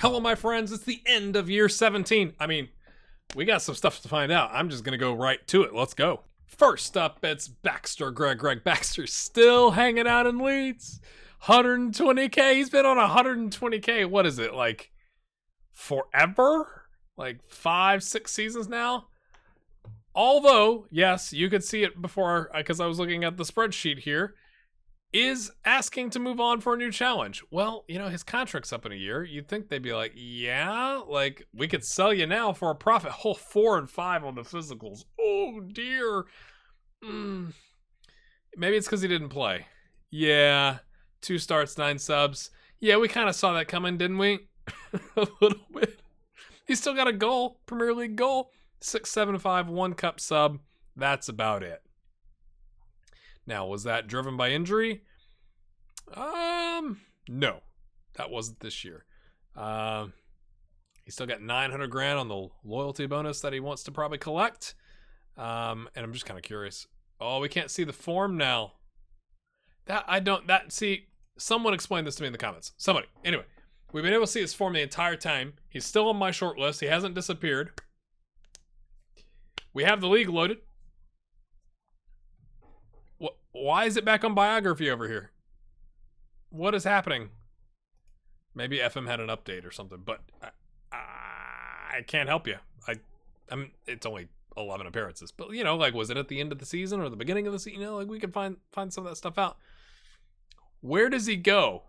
Hello, my friends. It's the end of year 17. I mean, we got some stuff to find out. I'm just going to go right to it. Let's go. First up, it's Baxter. Greg Baxter still hanging out in Leeds. 120K. He's been on 120K. What is it, like forever? Like 5-6 seasons now? Although, yes, you could see it before because I was looking at the spreadsheet here, is asking to move on for a new challenge. Well, you know, his contract's up in a year. You'd think they'd be like, yeah, like we could sell you now for a profit. Whole 4 and 5 on the physicals. Oh, dear. Maybe it's because he didn't play. Yeah, 2 starts, 9 subs. Yeah, we kind of saw that coming, didn't we? A little bit. He's still got a goal, Premier League goal. 6-7-5, 1 cup sub. That's about it. Now, was that driven by injury? No, that wasn't this year. He still got 900 grand on the loyalty bonus that he wants to probably collect. And I'm just kind of curious. Oh, we can't see the form now. See, someone explain this to me in the comments. Somebody. Anyway, we've been able to see his form the entire time. He's still on my short list. He hasn't disappeared. We have the league loaded. Why is it back on biography over here? What is happening? Maybe FM had an update or something, but I can't help you. It's only 11 appearances, but you know, like, was it at the end of the season or the beginning of the season? You know, like we could find some of that stuff out. Where does he go?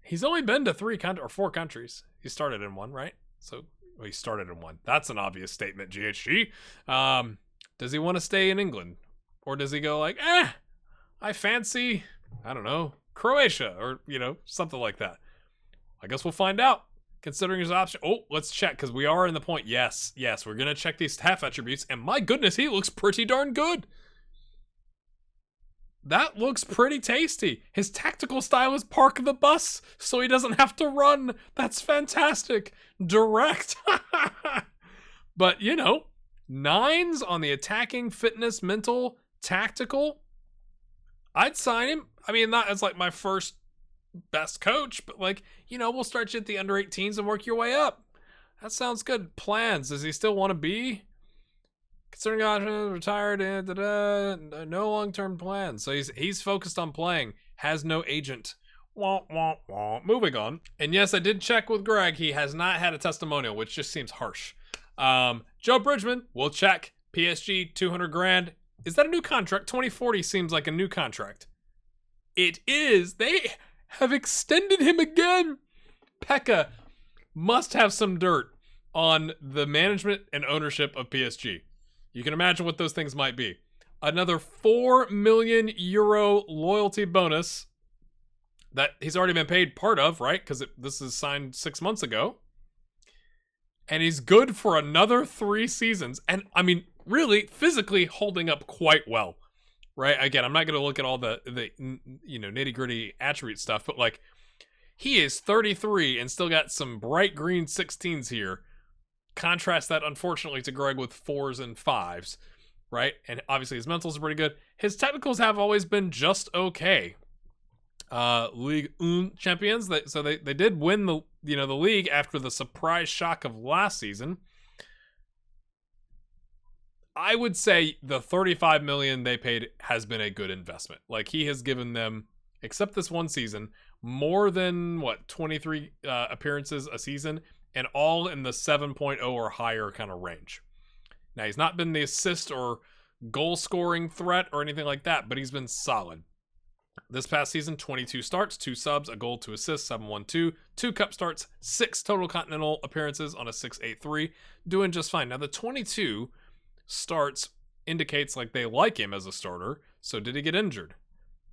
He's only been to 4 countries. He started in 1, right? So he started in 1. That's an obvious statement, GHG. Does he want to stay in England? Or does he go like, I fancy, I don't know, Croatia or, you know, something like that. I guess we'll find out, considering his option. Oh, let's check, because we are in the point. Yes, we're going to check these staff attributes, and my goodness, he looks pretty darn good. That looks pretty tasty. His tactical style is park the bus, so he doesn't have to run. That's fantastic. Direct. But, you know, 9s on the attacking, fitness, mental, tactical. I'd sign him. I mean, not as like my first best coach, but like, you know, we'll start you at the under 18s and work your way up. That sounds good. Plans. Does he still want to be? Considering options, retired, no long-term plans. So he's focused on playing. Has no agent. Wah, wah, wah. Moving on. And yes, I did check with Greg. He has not had a testimonial, which just seems harsh. Joe Bridgeman, we'll check. PSG, 200 grand. Is that a new contract? 2040 seems like a new contract. It is. They have extended him again. Pekka must have some dirt on the management and ownership of PSG. You can imagine what those things might be. Another 4 million euro loyalty bonus that he's already been paid part of, right? Because this is signed 6 months ago. And he's good for another 3 seasons. And, I mean, really, physically holding up quite well, right? Again, I'm not going to look at all the you know, nitty-gritty attribute stuff, but, like, he is 33 and still got some bright green 16s here. Contrast that, unfortunately, to Greg with 4s and 5s, right? And obviously his mentals are pretty good. His technicals have always been just okay. League champions. So they did win the league after the surprise shock of last season. I would say the 35 million they paid has been a good investment. Like, he has given them, except this one season, more than 23 appearances a season, and all in the 7.0 or higher kind of range. Now, he's not been the assist or goal scoring threat or anything like that, but he's been solid. This past season, 22 starts, 2 subs, a goal, 2 assists, 7-1-2, 2 cup starts, 6 total continental appearances on a 6-8-3, doing just fine. Now, the 22 starts indicates like they like him as a starter. So did he get injured?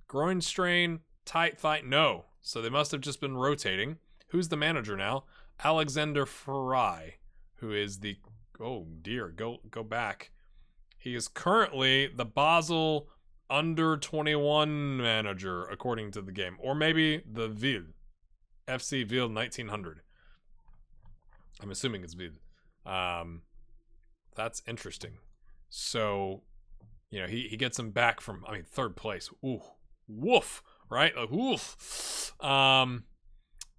Groin strain, tight thigh? No. So they must have just been rotating. Who's the manager now? Alexander Fry, who is the, oh dear, go back. He is currently the Basel under 21 manager, according to the game. Or maybe the Ville. FC Ville 1900. I'm assuming it's Ville. That's interesting. So, you know, he gets him back from, third place. Ooh. Woof. Right? Like, oof.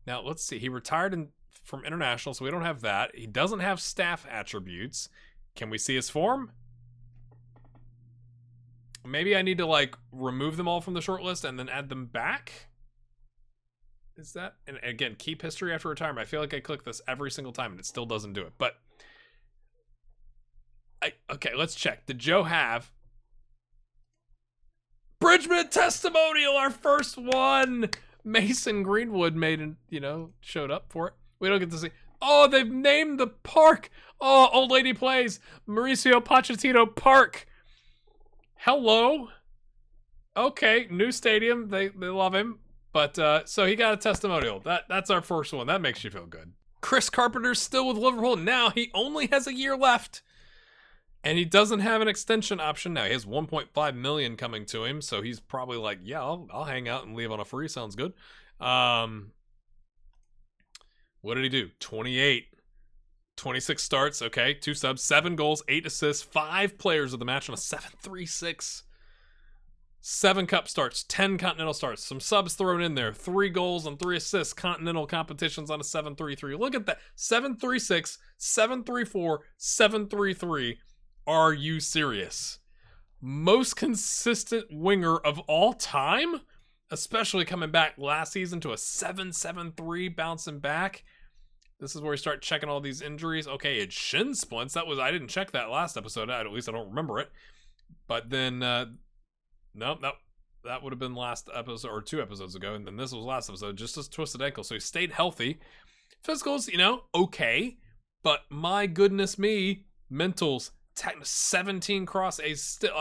Now, let's see. He retired from international, so we don't have that. He doesn't have staff attributes. Can we see his form? Maybe I need to, like, remove them all from the short list and then add them back? Is that... And again, keep history after retirement. I feel like I click this every single time and it still doesn't do it. But... Okay, let's check. Did Joe have... Bridgeman testimonial, our first one! Mason Greenwood showed up for it. We don't get to see... Oh, they've named the park! Oh, Old Lady Plays! Mauricio Pochettino Park! Hello? Okay, new stadium. They love him. But, so he got a testimonial. That's our first one. That makes you feel good. Chris Carpenter's still with Liverpool. Now he only has a year left. And he doesn't have an extension option now. He has 1.5 million coming to him, so he's probably like, yeah, I'll hang out and leave on a free. Sounds good. What did he do? 28. 26 starts, okay. 2 subs, 7 goals, 8 assists, 5 players of the match on a 7-3-6. 7 cup starts, 10 continental starts, some subs thrown in there, 3 goals and 3 assists, continental competitions on a 7-3-3. Look at that. 7-3-6, 7-3-4, 7-3-3. Are you serious? Most consistent winger of all time? Especially coming back last season to a 7-7-3, bouncing back. This is where we start checking all these injuries. Okay, it's shin splints. I didn't check that last episode. At least I don't remember it. But then, no, that would have been last episode or 2 episodes ago. And then this was last episode, just a twisted ankle. So he stayed healthy. Physicals, okay. But my goodness me, mentals, 17 cross A's still.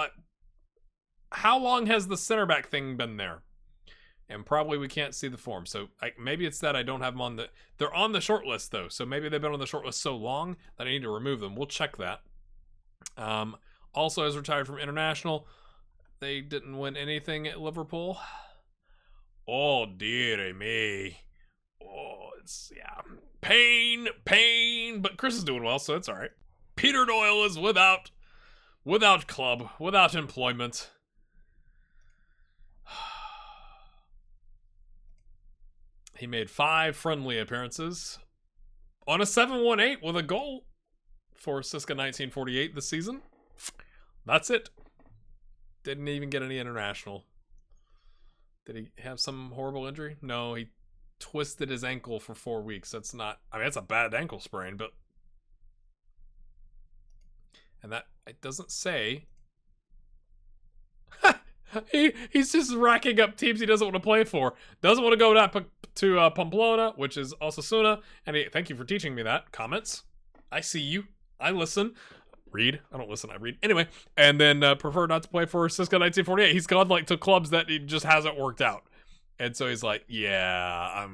How long has the center back thing been there? And probably we can't see the form. So maybe it's that I don't have them on the... They're on the short list, though. So maybe they've been on the short list so long that I need to remove them. We'll check that. Also, has retired from international. They didn't win anything at Liverpool. Oh, dear me. Oh, it's... Yeah. Payne. But Chris is doing well, so it's all right. Peter Doyle is without club, without employment. He made 5 friendly appearances on a 7-1-8 with a goal for Siska 1948 this season. That's it. Didn't even get any international. Did he have some horrible injury? No, he twisted his ankle for 4 weeks. That's not... I mean, that's a bad ankle sprain, but... And that... It doesn't say... He's just racking up teams he doesn't want to play for. Doesn't want to go to Pamplona, which is Osasuna. And thank you for teaching me that. Comments. I see you. I listen. Read. I don't listen. I read. Anyway. And then prefer not to play for Siska 1948. He's gone to clubs that it just hasn't worked out. And so he's like, yeah,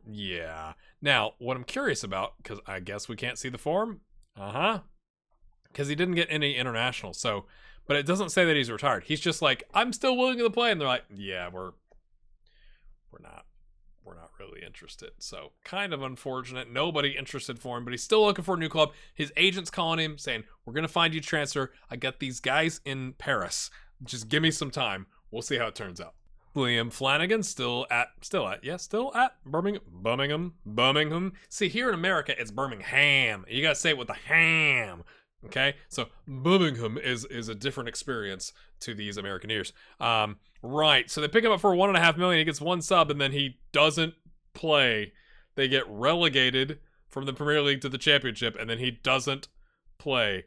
yeah. Now, what I'm curious about, because I guess we can't see the form. Because he didn't get any international. So... But it doesn't say that he's retired. He's just like, I'm still willing to play. And they're like, yeah, we're not really interested. So kind of unfortunate. Nobody interested for him, but he's still looking for a new club. His agent's calling him saying, we're going to find you transfer. I got these guys in Paris. Just give me some time. We'll see how it turns out. Liam Flanagan still at Birmingham. See, here in America, it's Birmingham. You got to say it with the ham. Okay, so Birmingham is a different experience to these American ears. Right, so they pick him up for $1.5 million. He gets 1 sub, and then he doesn't play. They get relegated from the Premier League to the Championship, and then he doesn't play.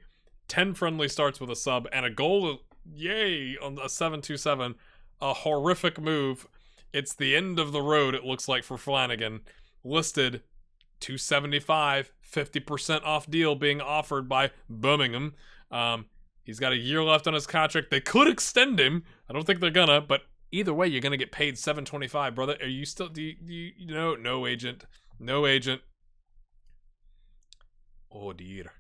10 friendly starts with a sub, and a goal, yay, on a 7-2-7. A horrific move. It's the end of the road, it looks like, for Flanagan. Listed $275, 50% off deal being offered by Birmingham. He's got a year left on his contract. They could extend him. I don't think they're gonna, but either way, you're gonna get paid $725, brother. Are you still? Do you no agent? No agent. Oh dear.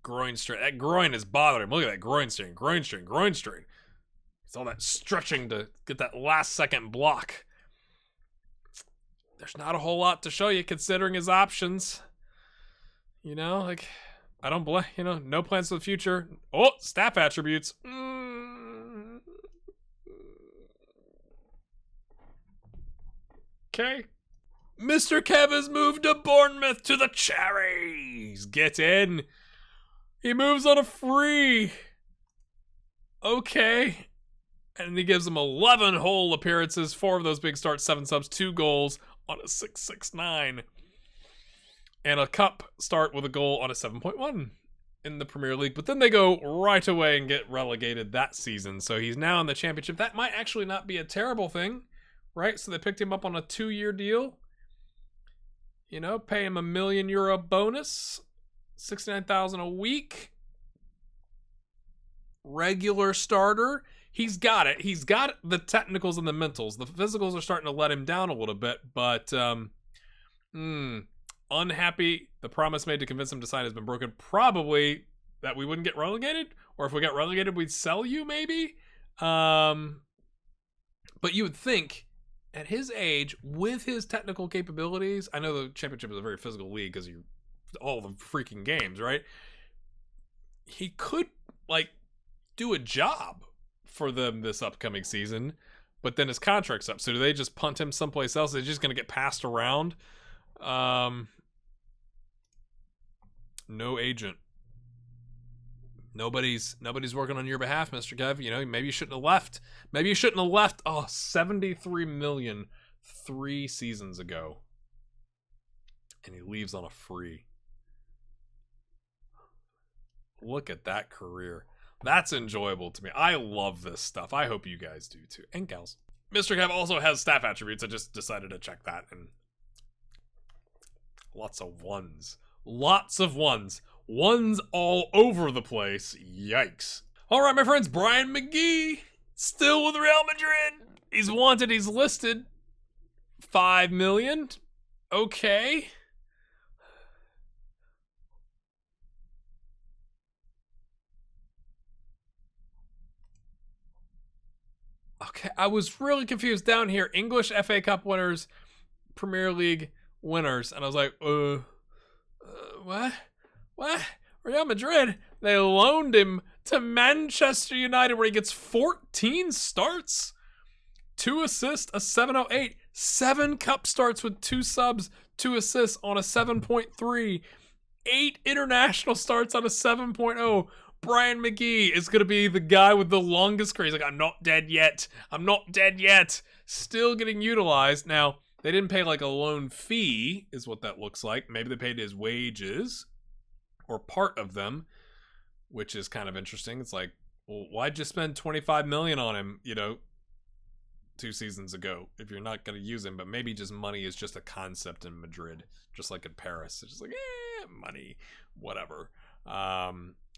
Groin strain. That groin is bothering him. Look at that groin strain. It's all that stretching to get that last second block. There's not a whole lot to show you considering his options. I don't blame, no plans for the future. Oh, staff attributes. Okay. Mr. Kev has moved to Bournemouth to the Cherries. Get in. He moves on a free. Okay. And he gives him 11 whole appearances, 4 of those big starts, 7 subs, 2 goals on a 6.69. And a cup start with a goal on a 7.1 in the Premier League. But then they go right away and get relegated that season. So he's now in the Championship. That might actually not be a terrible thing, right? So they picked him up on a 2-year deal. You know, pay him €1 million bonus, 69,000 a week. Regular starter. He's got it. He's got the technicals and the mentals. The physicals are starting to let him down a little bit, but unhappy. The promise made to convince him to sign has been broken. Probably that we wouldn't get relegated, or if we got relegated, we'd sell you maybe. But you would think at his age, with his technical capabilities, I know the Championship is a very physical league because you all the freaking games, right? He could like do a job for them this upcoming season, but then his contract's up. So do they just punt him someplace else? Is he just going to get passed around? No agent. Nobody's working on your behalf, Mr. Kev. You know, maybe you shouldn't have left. Maybe you shouldn't have left. Oh, 73 million 3 seasons ago. And he leaves on a free. Look at that career. That's enjoyable to me. I love this stuff. I hope you guys do too. And gals. Mr. Kev also has staff attributes. I just decided to check that. And lots of ones. Lots of ones. Ones all over the place. Yikes. All right, my friends. Brian McGee. Still with Real Madrid. He's wanted. He's listed. 5 million. Okay. Okay, I was really confused down here. English FA Cup winners, Premier League winners. And I was like, what? What? Real Madrid? They loaned him to Manchester United where he gets 14 starts, 2 assists, a 708, 7 cup starts with 2 subs, 2 assists on a 7.3, 8 international starts on a 7.0. Brian McGee is going to be the guy with the longest career. He's like, I'm not dead yet. I'm not dead yet. Still getting utilized. Now, they didn't pay like a loan fee, is what that looks like. Maybe they paid his wages or part of them, which is kind of interesting. It's like, well, why'd you spend 25 million on him, 2 seasons ago if you're not going to use him? But maybe just money is just a concept in Madrid, just like in Paris. It's just like, money, whatever.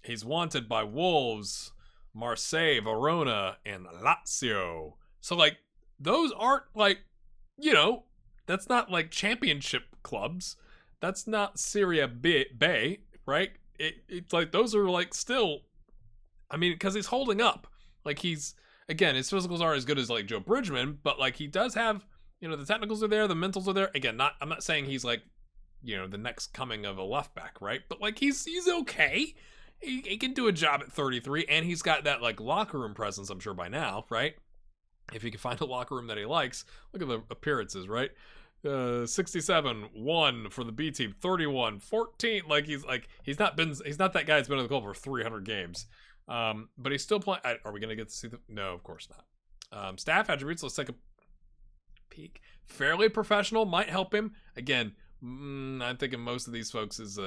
He's wanted by Wolves, Marseille, Verona, and Lazio. So, like, those aren't, like, that's not, like, championship clubs. That's not Serie B, right? It's like, those are, like, still, I mean, because he's holding up. Like, he's, again, his physicals aren't as good as, like, Joe Bridgeman, but, like, he does have, the technicals are there, the mentals are there. Again, I'm not saying he's, like, the next coming of a left back, right? But, like, he's okay. He can do a job at 33, and he's got that, like, locker room presence, I'm sure, by now, right? If he can find a locker room that he likes. Look at the appearances, right? 67, 1 for the B team, 31, 14. Like, he's not that guy that's been in the club for 300 games. But he's still playing. Are we going to get to see no, of course not. Staff attributes, let's take a peek. Fairly professional, might help him. Again, I'm thinking most of these folks is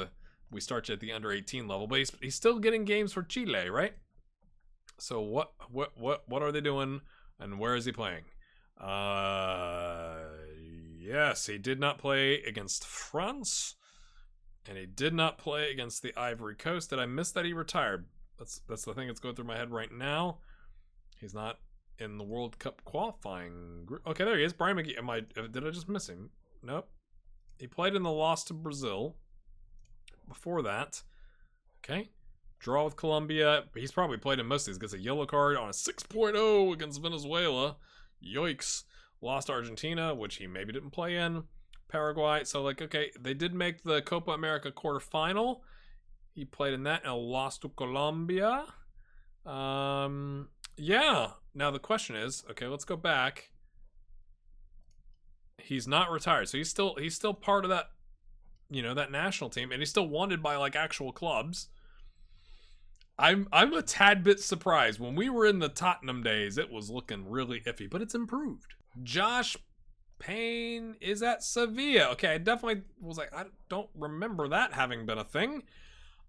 we start you at the under 18 level, but he's still getting games for Chile, right? So what are they doing, and where is he playing? Yes, he did not play against France, and he did not play against the Ivory Coast. Did I miss that he retired? That's the thing that's going through my head right now. He's not in the World Cup qualifying group. Okay, there he is, Brian McGee. Did I just miss him? Nope. He played in the loss to Brazil. Before that, okay, draw with Colombia. He's probably played in most of these. Gets a yellow card on a 6.0 against Venezuela. Yikes. Lost Argentina, which he maybe didn't play in. Paraguay. So, like, okay, they did make the Copa America quarterfinal. He played in that and lost to Colombia. Yeah. Now the question is, okay, let's go back. He's not retired, so he's still part of that, that national team, and he's still wanted by like actual clubs. I'm a tad bit surprised. When we were in the Tottenham days, it was looking really iffy, but it's improved. Josh Payne is at Sevilla. Okay, I definitely was like, I don't remember that having been a thing.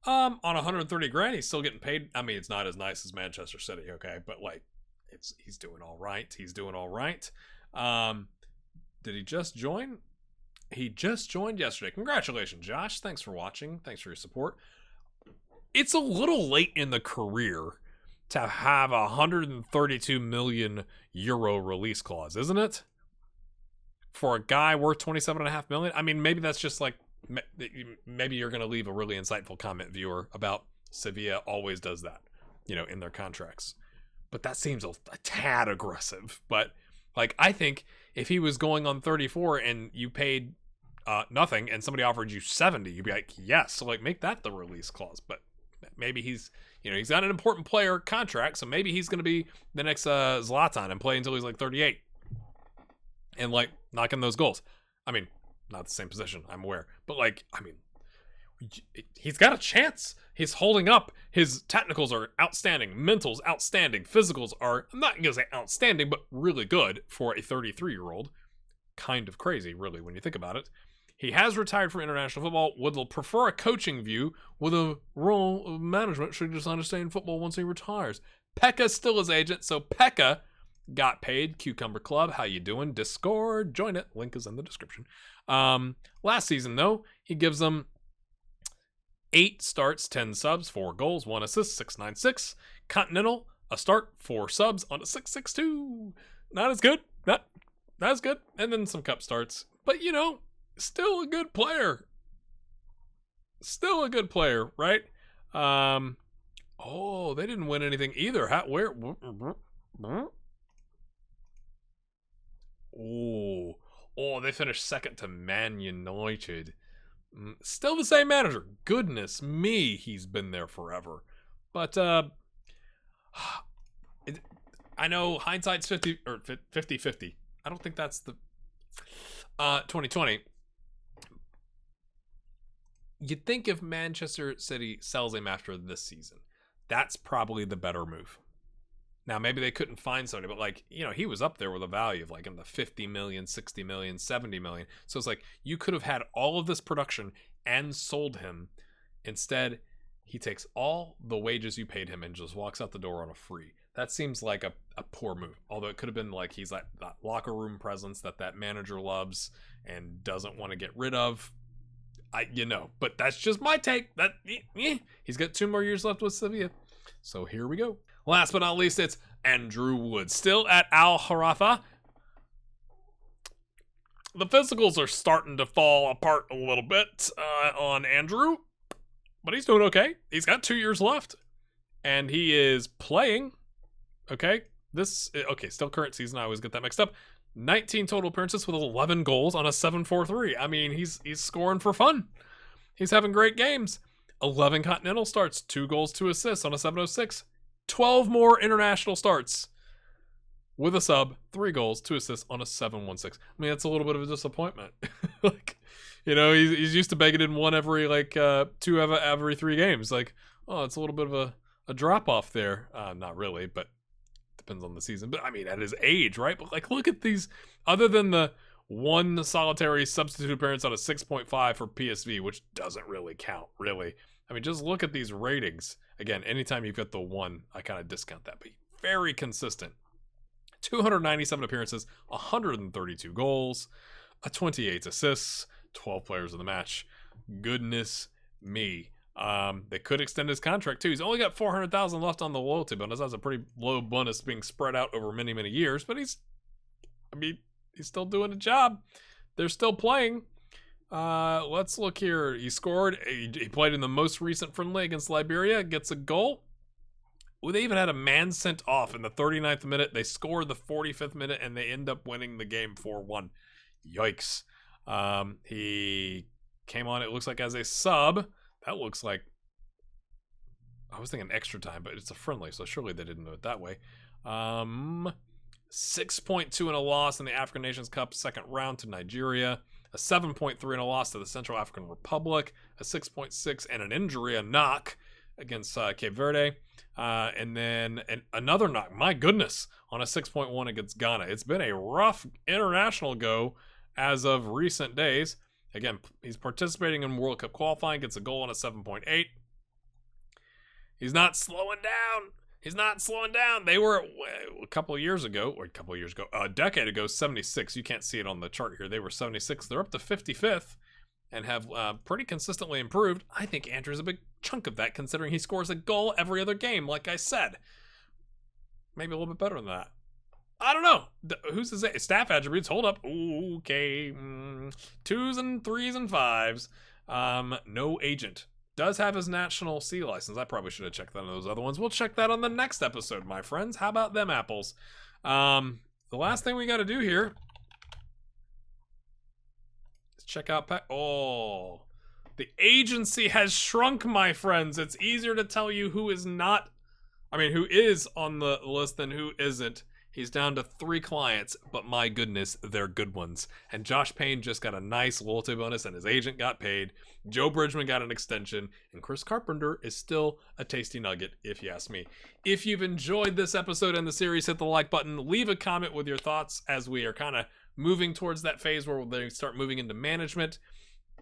On 130 grand, he's still getting paid. I mean, it's not as nice as Manchester City, okay, but like, he's doing all right. He's doing all right. Did he just join? He just joined yesterday. Congratulations, Josh. Thanks for watching. Thanks for your support. It's a little late in the career to have a 132 million euro release clause, isn't it? For a guy worth 27.5 million. I mean, maybe that's just like, maybe you're going to leave a really insightful comment, viewer, about Sevilla always does that, in their contracts. But that seems a tad aggressive. But like, I think if he was going on 34 and you paid nothing and somebody offered you 70, you'd be like, yes. So like, make that the release clause. But maybe he's got an important player contract, so maybe he's going to be the next Zlatan and play until he's like 38 and like knocking those goals. I mean, not the same position, I'm aware, but like, I mean, he's got a chance. He's holding up. His technicals are outstanding, mentals outstanding, physicals are, I'm not going to say outstanding, but really good for a 33-year-old. Kind of crazy, really, when you think about it. He has retired from international football, would prefer a coaching view with a role of management should he decide to stay in football once he retires. Pekka's still his agent, so Pekka got paid. Cucumber Club, how you doing? Discord, join it. Link is in the description. Last season, though, he gives them 8 starts, 10 subs, 4 goals, 1 assist, 696. Continental, a start, 4 subs on a 662. Not as good. Not as good. And then some cup starts. But, still a good player. Still a good player, right? Oh, they didn't win anything either. Where? Oh, they finished second to Man United. Still the same manager. Goodness me, he's been there forever. But I know hindsight's 50-50. I don't think that's the 2020. You'd think if Manchester City sells him after this season, that's probably the better move. Now, maybe they couldn't find somebody, but like, he was up there with a value of like in the 50 million, 60 million, 70 million. So it's like, you could have had all of this production and sold him. Instead, he takes all the wages you paid him and just walks out the door on a free. That seems like a poor move. Although it could have been like he's like that locker room presence that manager loves and doesn't want to get rid of. But that's just my take. He's got 2 more years left with Sevilla. So here we go. Last but not least, it's Andrew Wood. Still at Al Harafa. The physicals are starting to fall apart a little bit on Andrew. But he's doing okay. He's got 2 years left. And he is playing. Okay. Still current season. I always get that mixed up. 19 total appearances with 11 goals on a 7-4-3. I mean, he's scoring for fun. He's having great games. 11 continental starts, 2 goals, 2 assists on a 706. 12 more international starts with a sub, 3 goals, 2 assists on a 716. I mean, that's a little bit of a disappointment. He's used to begging in 1 every 2 every 3 games. Like, oh, it's a little bit of a drop off there. Not really, but depends on the season. But I mean, at his age, right? But like, look at these. Other than the 1 solitary substitute appearance on a 6.5 for PSV, which doesn't really count, really. I mean, just look at these ratings. Again, anytime you've got the 1, I kind of discount that. But very consistent. 297 appearances, 132 goals, 28 assists, 12 players in the match. Goodness me. They could extend his contract too. He's only got 400,000 left on the loyalty bonus. That's a pretty low bonus being spread out over many, many years. But he's still doing a job. They're still playing. Let's look here. He scored. He played in the most recent friendly against Liberia. Gets a goal. Well, they even had a man sent off in the 39th minute. They scored the 45th minute, and they end up winning the game 4-1. Yikes. He came on, it looks like, as a sub. That looks like... I was thinking extra time, but it's a friendly, so surely they didn't do it that way. 6.2 in a loss in the African Nations Cup second round to Nigeria, a 7.3 in a loss to the Central African Republic, a 6.6 and an injury, a knock against Cape Verde, and then another knock, my goodness, on a 6.1 against Ghana. It's been a rough international go as of recent days. Again, he's participating in World Cup qualifying, gets a goal on a 7.8. He's not slowing down. He's not slowing down. They were a decade ago, 76. You can't see it on the chart here. They were 76. They're up to 55th and have pretty consistently improved. I think Andrew's a big chunk of that, considering he scores a goal every other game, like I said. Maybe a little bit better than that. I don't know. Who's to say? Staff attributes. Hold up. Ooh, okay. 2s and 3s and 5s. No agent. Does have his national C license. I probably should have checked that on those other ones. We'll check that on the next episode, my friends. How about them apples? The last thing we got to do here is check out the agency has shrunk, my friends. It's easier to tell you who is on the list than who isn't. He's down to 3 clients, but my goodness, they're good ones. And Josh Payne just got a nice loyalty bonus, and his agent got paid. Joe Bridgeman got an extension, and Chris Carpenter is still a tasty nugget, if you ask me. If you've enjoyed this episode and the series, hit the like button. Leave a comment with your thoughts as we are kind of moving towards that phase where they start moving into management.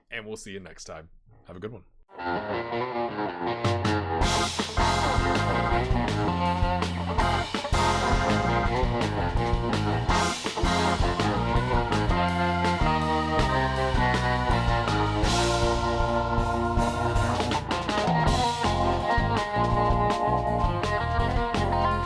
And we'll see you next time. Have a good one.